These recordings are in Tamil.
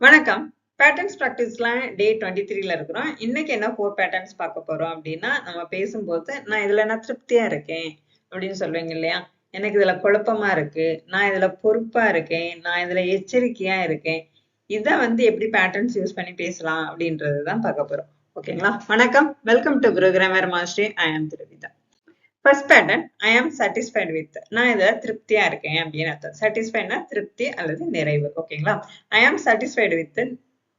வணக்கம். பேட்டர்ன்ஸ் பிராக்டிஸ்ல டே 23ல இருக்கிறோம். இன்னைக்கு என்ன 4 பேட்டர்ன்ஸ் பார்க்க போறோம் அப்படின்னா, நம்ம பேசும்போது நான் திருப்தியா இருக்கேன் அப்படின்னு சொல்லுவீங்க இல்லையா? எனக்கு இதுல குழப்பமா இருக்கு. நான் இதுல பொறுப்பா இருக்கேன். நான் இதுல எச்சரிக்கையா இருக்கேன். இத எப்படி பேட்டர்ன்ஸ் யூஸ் பண்ணி பேசலாம் அப்படின்றது தான் பார்க்க போறோம். ஓகேங்களா? வணக்கம். Welcome to Guru grammar mastery. I am Dravitha. First pattern ஐ ஆம் சாட்டிஸ்ஃபைட் வித். நான் இதை திருப்தியா இருக்கேன் அப்படின்னு அர்த்தம். சாட்டிஸ்ஃபைட்னா திருப்தி அல்லது நிறைவு. ஓகேங்களா? ஐ ஆம் சாட்டிஸ்ஃபைட் வித்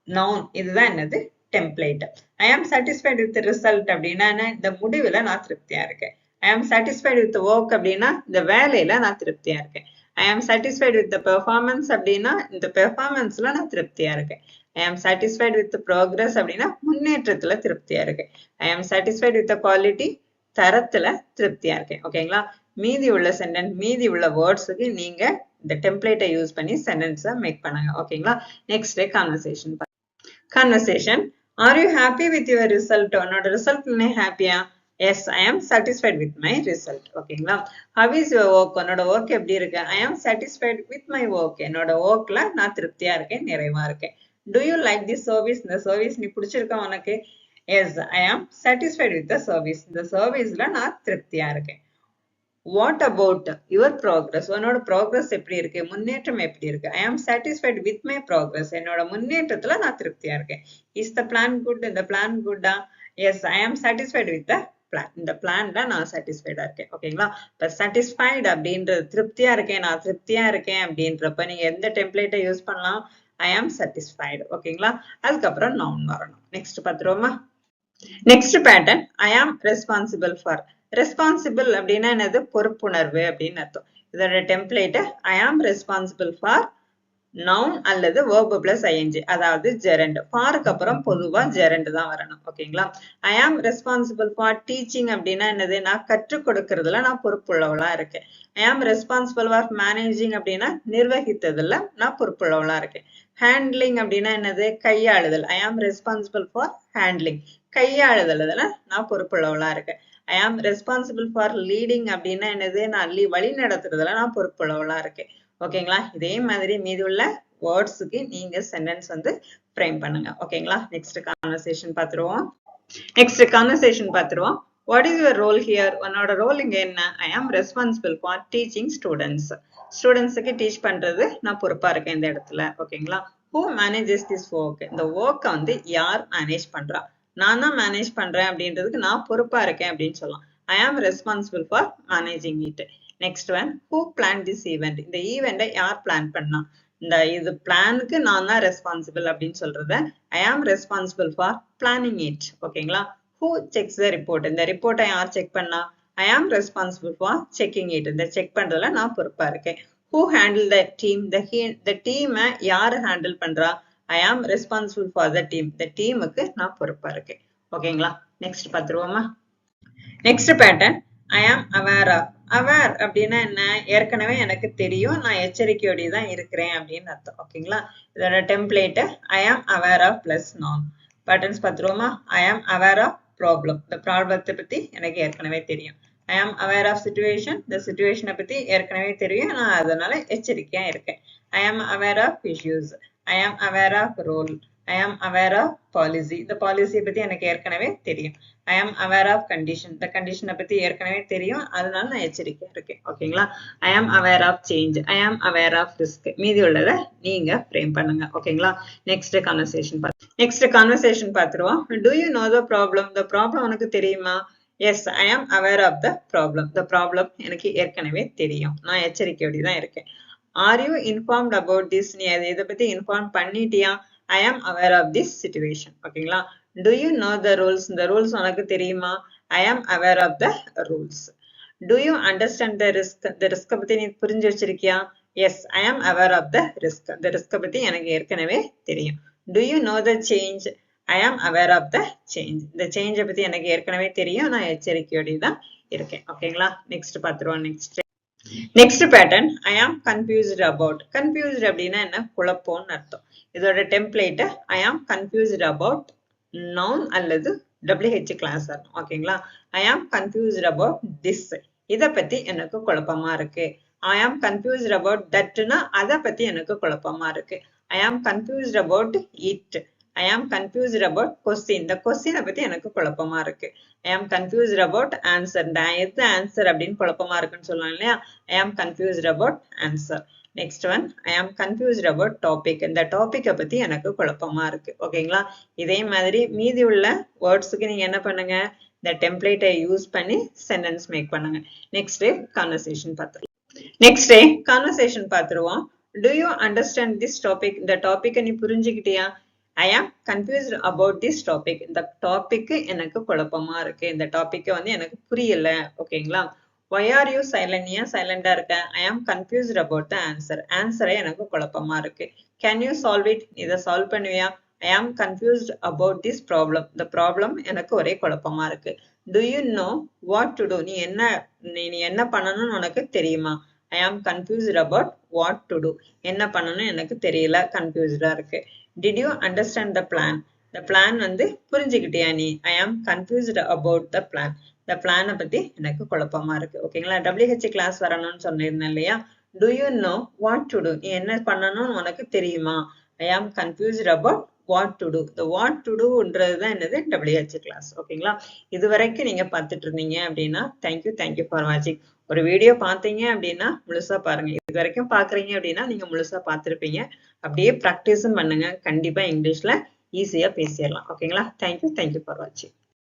நவுன். இதுதான் என்னது? டெம்ப்ளேட். ஐ ஆம் சாட்டிஸ்ஃபைட் வித் ரிசல்ட் அப்படின்னா இந்த முடிவுல நான் திருப்தியா இருக்கேன். ஐ ஆம் சாட்டிஸ்ஃபைட் வித் ஒர்க் அப்படின்னா இந்த வேலையில நான் திருப்தியா இருக்கேன். ஐ ஆம் சாட்டிஸ்ஃபைட் வித் பெர்ஃபார்மன்ஸ் அப்படின்னா இந்த பெர்ஃபார்மன்ஸ்ல நான் திருப்தியா இருக்கேன். ஐ ஆம் சாட்டிஸ்ஃபைட் வித் ப்ரோக்ரஸ் அப்படின்னா முன்னேற்றத்துல திருப்தியா இருக்கேன். ஐ ஆம் சாட்டிஸ்ஃபைட் வித் குவாலிட்டி, தரத்துல திருப்தியா இருக்கேன். ஓகேங்களா? மீதி உள்ள சென்டென்ஸ், மீதி உள்ள வேர்ட்ஸுக்கு நீங்க இந்த டெம்ப்ளேட்டை யூஸ் பண்ணி சென்டென்ஸை மேக் பண்ணுங்க. ஓகேங்களா? Next conversation. Conversation. Are you happy with your result? உன்னோட ரிசல்ட் ஹாப்பியா? எஸ், ஐ ஆம் சாட்டிஸ்ஃபைட் வித் மை ரிசல்ட். ஓகேங்களா? How is your work? உன்னோட ஒர்க் எப்படி இருக்கு? ஐ ஆம் சாட்டிஸ்ஃபைட் வித் மை ஒர்க். என்னோட ஒர்க்ல நான் திருப்தியா இருக்கேன், நிறைவா இருக்கேன். To you like the service? இந்த சர்வீஸ் நீ பிடிச்சிருக்கா உனக்கு? எஸ், ஐ ஆம் சாட்டிஸ்ஃபைட் வித் த சர்வீஸ். இந்த சர்வீஸ்ல நான் திருப்தியா இருக்கேன். What about your progress? உன்னோட ப்ராக்ரஸ் எப்படி இருக்கு? முன்னேற்றம் எப்படி இருக்கு? ஐ ஆம் சாட்டிஸ்ஃபைட் வித் மை ப்ராக்ரஸ். என்னோட முன்னேற்றத்துல நான் திருப்தியா இருக்கேன். Is the plan good? இந்த பிளான் குட்டா? எஸ், ஐ ஆம் சாட்டிஸ்ஃபைட் வித் த பிளான். இந்த பிளான்ல நான் சாட்டிஸ்ஃபைடா இருக்கேன். ஓகேங்களா? இப்ப சாட்டிஸ்ஃபைட் அப்படின்றது திருப்தியா இருக்கேன், நான் திருப்தியா இருக்கேன் அப்படின்றப்ப நீங்க எந்த டெம்ப்ளேட்டை யூஸ் பண்ணலாம்? ஐ ஆம் சாட்டிஸ்ஃபைடு. ஓகேங்களா? அதுக்கப்புறம் நவுன் வரணும். Next பாத்துருவோமா? Next pattern I am responsible for. Responsible அப்படின்னா என்னது? பொறுப்புணர்வு அப்படின்னு அர்த்தம். இதோட template I am responsible for noun அல்லது verb plus ing, அதாவது gerund. ஃபாருக்கு அப்புறம் பொதுவா gerund தான் வரணும். ஓகேங்களா? ஐ ஆம் ரெஸ்பான்சிபிள் ஃபார் டீச்சிங் அப்படின்னா என்னது? நான் கற்றுக் கொடுக்கறதுல நான் பொறுப்புள்ளவளா இருக்கேன். ஐ ஆம் ரெஸ்பான்சிபிள் ஃபார் மேனேஜிங் அப்படின்னா நிர்வகித்ததுல நான் பொறுப்புள்ளவளா இருக்கேன். ஹேண்ட்லிங் அப்படின்னா என்னது? கையாளுதல். ஐ ஆம் ரெஸ்பான்சிபிள் ஃபார் ஹேண்ட்லிங். கையாளுதல்ல நான் பொறுப்புள்ளவளா இருக்கேன். ஐ ஆம் ரெஸ்பான்சிபிள் ஃபார் லீடிங் அப்படின்னா என்னது? நான் வழி நடத்துறதுல நான் பொறுப்புள்ளவளா இருக்கேன். ஓகேங்களா? இதே மாதிரி மீதி உள்ள வேர்ட்ஸுக்கு நீங்க சென்டென்ஸ் ஃப்ரேம் பண்ணுங்க. ஓகேங்களா? நெக்ஸ்ட் கான்வர்சேஷன் பார்த்துருவோம். நெக்ஸ்ட் கான்வர்சேஷன் பார்த்துருவோம். What is your role here? உன்னோட ரோல் இங்க என்ன? I am responsible for teaching students. ஸ்டூடெண்ட்ஸுக்கு டீச் பண்றது நான் பொறுப்பா இருக்கேன் இந்த இடத்துல. ஓகேங்களா? Who manages this work? இந்த ஒர்க்கை யார் மேனேஜ் பண்றா? நான் தான் மேனேஜ் பண்றேன் அப்படின்றதுக்கு நான் பொறுப்பா இருக்கேன் அப்படின்னு சொல்லலாம். ஐ am responsible for managing it. Next one, who plan this event? இந்த ஈவெண்ட்டை யார் பிளான் பண்ணா? இது பிளானுக்கு நான் தான் ரெஸ்பான்சிபிள் அப்படின்னு சொல்றத ஐ am responsible for planning it. ஓகேங்களா? Who sex the report? இந்த ரிப்போர்ட்டை யார் செக் பண்ணா? ஐ am responsible for checking it. இந்த செக் பண்றதுல நான் பொறுப்பா இருக்கேன். Who handle the team? இந்த டீமை யார் ஹேண்டில் பண்றா? ஐ am responsible for the team. இந்த டீமுக்கு நான் பொறுப்பா இருக்கேன். ஓகேங்களா? நெக்ஸ்ட் பார்த்துருவோமா? நெக்ஸ்ட் பேட்டர்ன் ஐ ஆம் அவேர் ஆஃப். அவேர் அப்படின்னா என்ன? ஏற்கனவே எனக்கு தெரியும், நான் எச்சரிக்கையோட தான் இருக்கிறேன் அப்படின்னு அர்த்தம். ஓகேங்களா? இதோட டெம்ப்ளேட் ஐ ஆம் அவேர் ஆஃப் பிளஸ் நான். பேட்டர்ன்ஸ் பார்த்துருவோமா? ஐ ஆம் அவேர் ஆஃப் ப்ராப்ளம். இந்த ப்ராப்ளத்தை பத்தி எனக்கு ஏற்கனவே தெரியும். ஐ ஆம் அவேர் ஆஃப் சிச்சுவேஷன். இந்த சிச்சுவேஷனை பத்தி ஏற்கனவே தெரியும், நான் அதனால எச்சரிக்கையா இருக்கேன். ஐ ஆம் அவேர் ஆஃப் இஷ்யூஸ். ஐ ஆம் அவேர் ஆஃப் ரோல். ஐ ஆம் அவேர் ஆஃப் பாலிசி. இந்த பாலிசியை பத்தி எனக்கு ஏற்கனவே தெரியும். ஐ ஆம் அவேர் ஆஃப் கண்டிஷன். இந்த கண்டிஷனை பத்தி ஏற்கனவே தெரியும், அதனால நான் எச்சரிக்கையா இருக்கேன். ஓகேங்களா? ஐ ஆம் அவேர் ஆஃப் சேஞ்ச். ஐ ஆம் அவேர் ஆஃப் ரிஸ்க். மீதி உள்ளதை நீங்க ஃப்ரேம் பண்ணுங்க. ஓகேங்களா? நெக்ஸ்ட் கான்வர்சேஷன் பார்த்துருவோம். To you know the problem? இந்த ப்ராப்ளம் உனக்கு தெரியுமா? எஸ், ஐ ஆம் அவேர் ஆஃப் த ப்ராப்ளம். இந்த ப்ராப்ளம் எனக்கு ஏற்கனவே தெரியும், நான் எச்சரிக்கையோட தான் இருக்கேன். Are you informed about this? நீ இதை பத்தி இன்ஃபார்ம் பண்ணிட்டியா? ஐ ஆம் அவேர் ஆஃப் திஸ் சிச்சுவேஷன். ஓகேங்களா? Do you know the rules? இந்த ரூல்ஸ் உனக்கு தெரியுமா? I am aware of the rules. Do you understand the risk? இந்த ரிஸ்க பத்தி நீ புரிஞ்சு வச்சிருக்கியா? Yes, I am aware of the risk. இந்த ரிஸ்க பத்தி எனக்கு ஏற்கனவே தெரியும். Do you know the change? I am aware of the change. இந்த சேஞ்சை பத்தி எனக்கு ஏற்கனவே தெரியும், நான் எச்சரிக்கையோட தான் இருக்கேன். ஓகேங்களா? நெக்ஸ்ட் பார்த்துருவோம். நெக்ஸ்ட் பேட்டர்ன் ஐ ஆம் கன்ஃபியூஸ்ட் அபவுட். கன்ஃபியூஸ்ட் அப்படின்னா என்ன? குழப்பம்னு அர்த்தம். இதோட டெம்ப்ளேட் ஐ ஆம் கன்ஃபியூஸ்ட் அபவுட் நவுன் அல்லது WH கிளாஸ். ஓகேங்களா? ஐ ஆம் கன்ஃபியூஸ்ட் அபவுட் திஸ். இதை பத்தி எனக்கு குழப்பமா இருக்கு. ஐ ஆம் கன்ஃபியூஸ்ட் அபவுட் தட்னா அதை பத்தி எனக்கு குழப்பமா இருக்கு. I am confused about it. I am confused about question. இந்த question பத்தி எனக்கு குழப்பமா இருக்கு. I am confused about answer. நான் எது answer அப்படின்னு குழப்பமா இருக்குன்னு சொல்லலாம் இல்லையா? I am confused about answer. Next one, I am confused about topic. இந்த topic பத்தி எனக்கு குழப்பமா இருக்கு. ஓகேங்களா? இதே மாதிரி மீதி உள்ள wordsக்கு நீங்க என்ன பண்ணுங்க? இந்த template யூஸ் பண்ணி sentence மேக் பண்ணுங்க. Next conversation பார்த்துருவோம். Next conversation பார்த்துருவோம். Do you understand this topic? இந்த topic நீ புரிஞ்சுக்கிட்டியா? I am confused about this topic. இந்த topic எனக்கு குழப்பமா இருக்கு. இந்த topic வந்து எனக்கு புரியல. ஓகேங்களா? Why are you silent? ஏன் சைலண்டா இருக்க? I am confused about the answer. Answer எனக்கு குழப்பமா இருக்கு. Can you solve it? இதை solve பண்ணுவியா? I am confused about this problem. The problem எனக்கு ஒரே குழப்பமா இருக்கு. Do you know what to do? நீ என்ன பண்ணணும்னு உனக்கு தெரியுமா? I am confused about what to do. என்ன பண்ணணும் எனக்கு தெரியல, கன்ஃபியூஸ்டா இருக்கு. Did you understand the plan? The plan வந்து புரிஞ்சுக்கிட்டியா நீ? I am confused about the plan. The plan பத்தி எனக்கு குழப்பமா இருக்கு. ஓகேங்களா? WH கிளாஸ் வரணும்னு சொன்னிருந்தேன் இல்லையா? Do you know what to do? நீ என்ன பண்ணணும்னு உனக்கு தெரியுமா? I am confused about what to do. The what to doன்றது தான் என்னது? WH class. ஓகேங்களா? இது வரைக்கும் நீங்க பார்த்துட்டு இருந்தீங்க அப்படின்னா thank you for watching. ஒரு வீடியோ பார்த்தீங்க அப்படின்னா முழுசா பாருங்க. இது வரைக்கும் பாக்குறீங்க அப்படின்னா நீங்க முழுசா பார்த்திருப்பீங்க. அப்படியே பிராக்டிஸும் பண்ணுங்க. கண்டிப்பா இங்கிலீஷ்ல ஈஸியா பேசிடலாம். ஓகேங்களா? thank you for watching.